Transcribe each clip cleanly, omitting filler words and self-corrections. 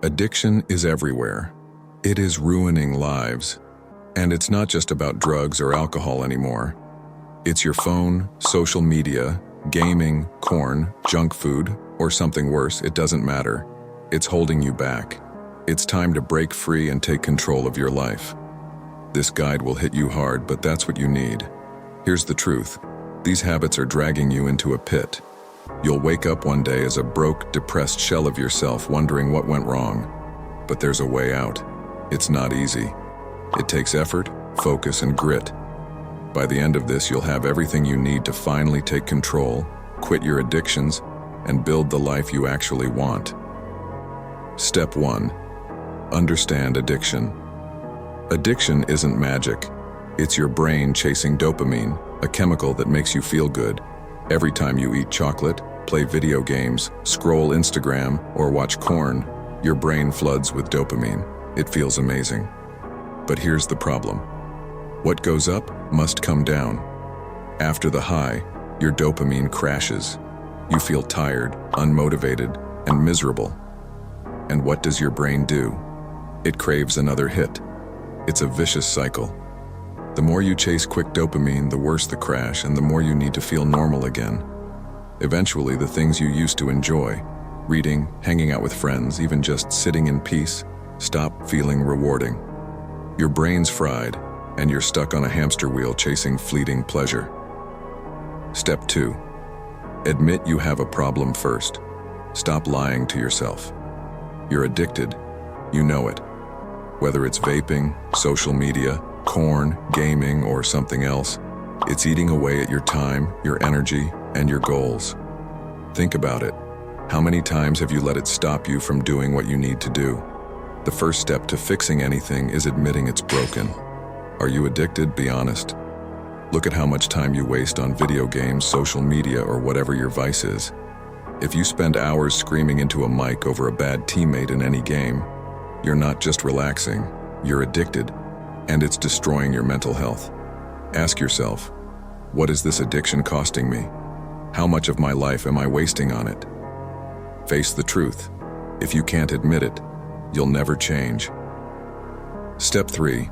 Addiction is everywhere. It is ruining lives. And it's not just about drugs or alcohol anymore. It's your phone, social media, gaming, corn, junk food, or something worse, it doesn't matter. It's holding you back. It's time to break free and take control of your life. This guide will hit you hard, but that's what you need. Here's the truth. These habits are dragging you into a pit. You'll wake up one day as a broke, depressed shell of yourself, wondering what went wrong. But there's a way out. It's not easy. It takes effort, focus, and grit. By the end of this, you'll have everything you need to finally take control, quit your addictions, and build the life you actually want. Step 1. Understand addiction. Addiction isn't magic. It's your brain chasing dopamine, a chemical that makes you feel good. Every time you eat chocolate, play video games, scroll Instagram, or watch corn, your brain floods with dopamine. It feels amazing. But here's the problem. What goes up must come down. After the high, your dopamine crashes. You feel tired, unmotivated, and miserable. And what does your brain do? It craves another hit. It's a vicious cycle. The more you chase quick dopamine, the worse the crash, and the more you need to feel normal again. Eventually, the things you used to enjoy, reading, hanging out with friends, even just sitting in peace, stop feeling rewarding. Your brain's fried, and you're stuck on a hamster wheel chasing fleeting pleasure. Step 2. Admit you have a problem first. Stop lying to yourself. You're addicted. You know it. Whether it's vaping, social media, corn, gaming, or something else, it's eating away at your time, your energy, and your goals. Think about it. How many times have you let it stop you from doing what you need to do? The first step to fixing anything is admitting it's broken. Are you addicted? Be honest. Look at how much time you waste on video games, social media, or whatever your vice is. If you spend hours screaming into a mic over a bad teammate in any game, you're not just relaxing, you're addicted, and it's destroying your mental health. Ask yourself, what is this addiction costing me? How much of my life am I wasting on it? Face the truth. If you can't admit it, you'll never change. Step 3.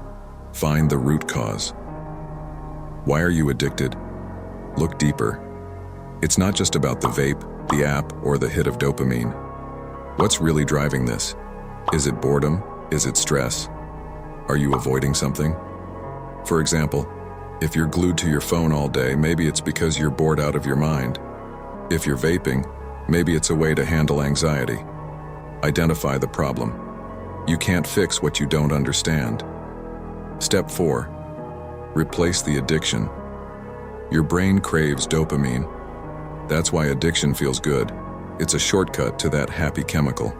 Find the root cause. Why are you addicted? Look deeper. It's not just about the vape, the app, or the hit of dopamine. What's really driving this? Is it boredom? Is it stress? Are you avoiding something? For example, if you're glued to your phone all day, maybe it's because you're bored out of your mind. If you're vaping, maybe it's a way to handle anxiety. Identify the problem. You can't fix what you don't understand. Step 4. Replace the addiction. Your brain craves dopamine. That's why addiction feels good. It's a shortcut to that happy chemical.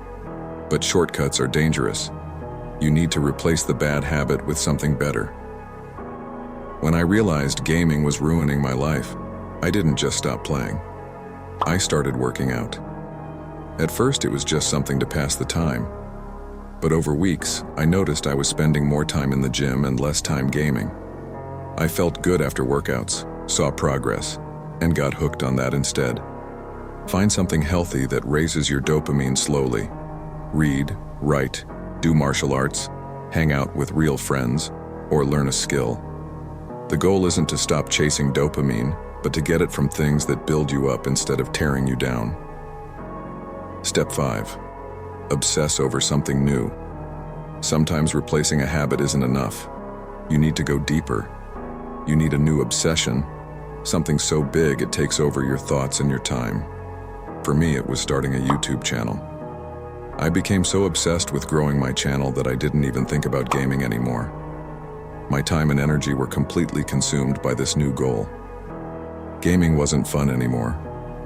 But shortcuts are dangerous. You need to replace the bad habit with something better. When I realized gaming was ruining my life, I didn't just stop playing. I started working out. At first, it was just something to pass the time. But over weeks, I noticed I was spending more time in the gym and less time gaming. I felt good after workouts, saw progress, and got hooked on that instead. Find something healthy that raises your dopamine slowly. Read, write, do martial arts, hang out with real friends, or learn a skill. The goal isn't to stop chasing dopamine, but to get it from things that build you up instead of tearing you down. Step 5. Obsess over something new. Sometimes replacing a habit isn't enough. You need to go deeper. You need a new obsession, something so big it takes over your thoughts and your time. For me, it was starting a YouTube channel. I became so obsessed with growing my channel that I didn't even think about gaming anymore. My time and energy were completely consumed by this new goal. Gaming wasn't fun anymore.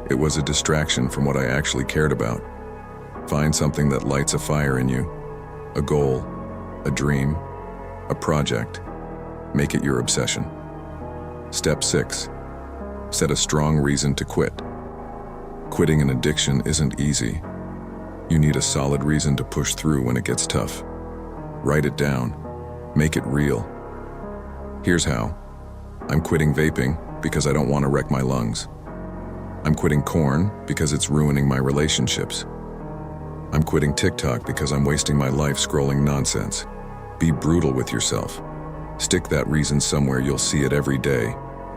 It was a distraction from what I actually cared about. Find something that lights a fire in you. A goal, a dream, a project. Make it your obsession. Step 6. Set a strong reason to quit. Quitting an addiction isn't easy. You need a solid reason to push through when it gets tough. Write it down. Make it real. Here's how. I'm quitting vaping because I don't want to wreck my lungs. I'm quitting corn because it's ruining my relationships. I'm quitting TikTok because I'm wasting my life scrolling nonsense. Be brutal with yourself. Stick that reason somewhere you'll see it every day.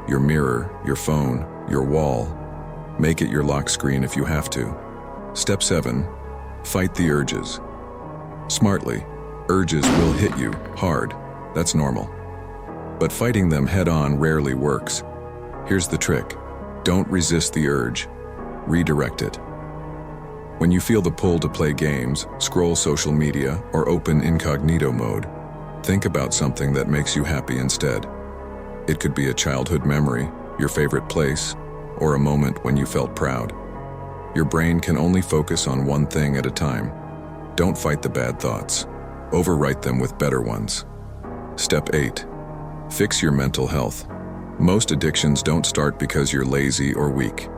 Your mirror, your phone, your wall. Make it your lock screen if you have to. Step 7. Fight the urges. Smartly, urges will hit you hard. That's normal. But fighting them head-on rarely works. Here's the trick. Don't resist the urge. Redirect it. When you feel the pull to play games, scroll social media, or open incognito mode, think about something that makes you happy instead. It could be a childhood memory, your favorite place, or a moment when you felt proud. Your brain can only focus on one thing at a time. Don't fight the bad thoughts. Overwrite them with better ones. Step 8. Fix your mental health. Most addictions don't start because you're lazy or weak.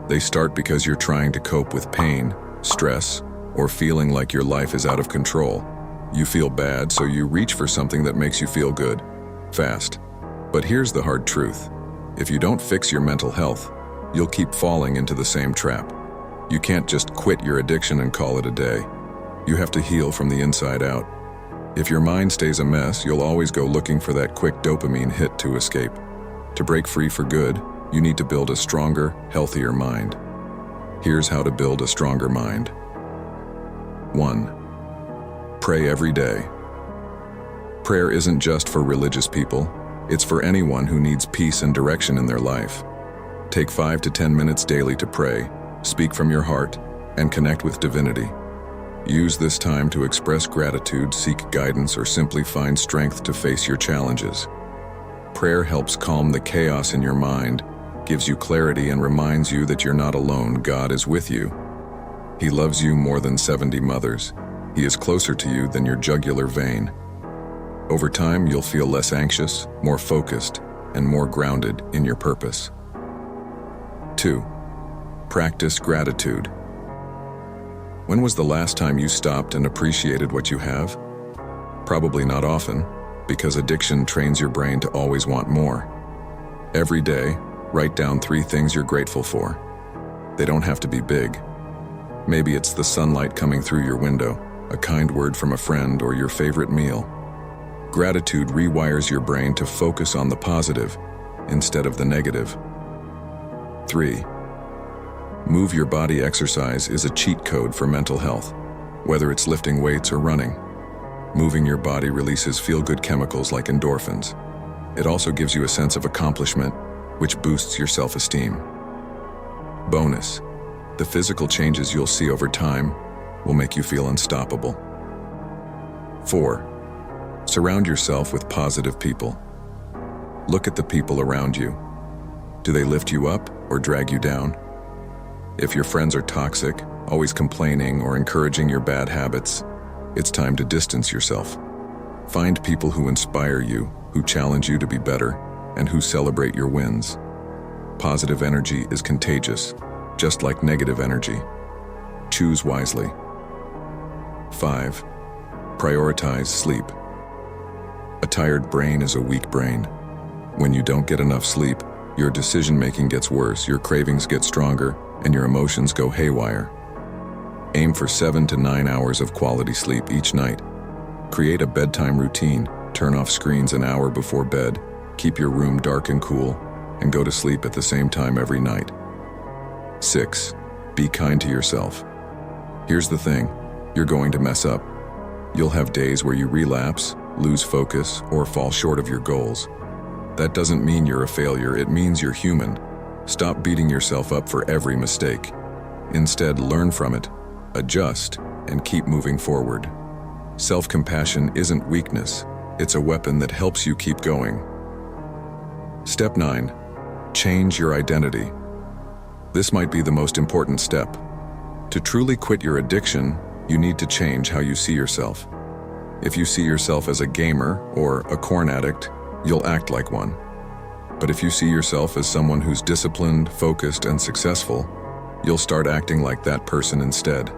They start because you're trying to cope with pain, stress, or feeling like your life is out of control. You feel bad, so you reach for something that makes you feel good, fast. But here's the hard truth. If you don't fix your mental health, you'll keep falling into the same trap. You can't just quit your addiction and call it a day. You have to heal from the inside out. If your mind stays a mess, you'll always go looking for that quick dopamine hit to escape. To break free for good, you need to build a stronger, healthier mind. Here's how to build a stronger mind. 1. Pray every day. Prayer isn't just for religious people. It's for anyone who needs peace and direction in their life. Take 5 to 10 minutes daily to pray, speak from your heart, and connect with divinity. Use this time to express gratitude, seek guidance, or simply find strength to face your challenges. Prayer helps calm the chaos in your mind, gives you clarity, and reminds you that you're not alone. God is with you. He loves you more than 70 mothers. He is closer to you than your jugular vein. Over time, you'll feel less anxious, more focused, and more grounded in your purpose. 2. Practice gratitude. When was the last time you stopped and appreciated what you have? Probably not often, because addiction trains your brain to always want more. Every day, write down 3 things you're grateful for. They don't have to be big. Maybe it's the sunlight coming through your window, a kind word from a friend, or your favorite meal. Gratitude rewires your brain to focus on the positive instead of the negative. 3. Move your body. Exercise is a cheat code for mental health, whether it's lifting weights or running. Moving your body releases feel-good chemicals like endorphins. It also gives you a sense of accomplishment, which boosts your self-esteem. Bonus: the physical changes you'll see over time will make you feel unstoppable. 4. Surround yourself with positive people. Look at the people around you. Do they lift you up or drag you down? If your friends are toxic, always complaining or encouraging your bad habits, it's time to distance yourself. Find people who inspire you, who challenge you to be better, and who celebrate your wins. Positive energy is contagious, just like negative energy. Choose wisely. 5. Prioritize sleep. A tired brain is a weak brain. When you don't get enough sleep, your decision-making gets worse, your cravings get stronger, and your emotions go haywire. Aim for 7 to 9 hours of quality sleep each night. Create a bedtime routine. Turn off screens an hour before bed. Keep your room dark and cool, and go to sleep at the same time every night. 6. Be kind to yourself. Here's the thing, you're going to mess up. You'll have days where you relapse, lose focus, or fall short of your goals. That doesn't mean you're a failure, it means you're human. Stop beating yourself up for every mistake. Instead, learn from it, adjust, and keep moving forward. Self-compassion isn't weakness, it's a weapon that helps you keep going. Step 9. Change your identity. This might be the most important step. To truly quit your addiction, you need to change how you see yourself. If you see yourself as a gamer or a corn addict, you'll act like one. But if you see yourself as someone who's disciplined, focused, and successful, you'll start acting like that person instead.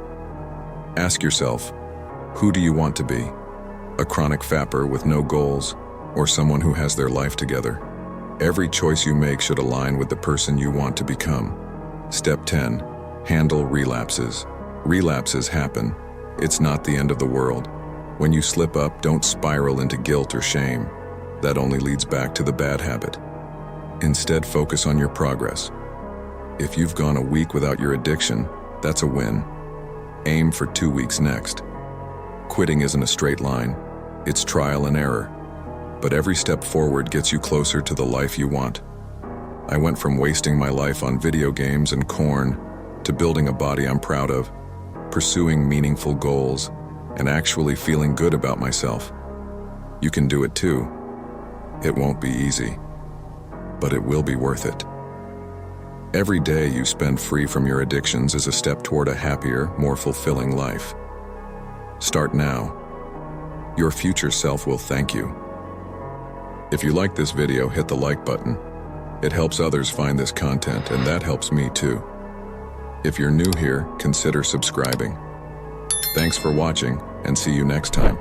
Ask yourself, who do you want to be? A chronic fapper with no goals, or someone who has their life together? Every choice you make should align with the person you want to become. Step 10. Handle relapses. Relapses happen. It's not the end of the world. When you slip up, don't spiral into guilt or shame. That only leads back to the bad habit. Instead, focus on your progress. If you've gone a week without your addiction, that's a win. Aim for 2 weeks next. Quitting isn't a straight line. It's trial and error. But every step forward gets you closer to the life you want. I went from wasting my life on video games and corn to building a body I'm proud of, pursuing meaningful goals, and actually feeling good about myself. You can do it too. It won't be easy, but it will be worth it. Every day you spend free from your addictions is a step toward a happier, more fulfilling life. Start now. Your future self will thank you. If you like this video, hit the like button. It helps others find this content, and that helps me too. If you're new here, consider subscribing. Thanks for watching, and see you next time.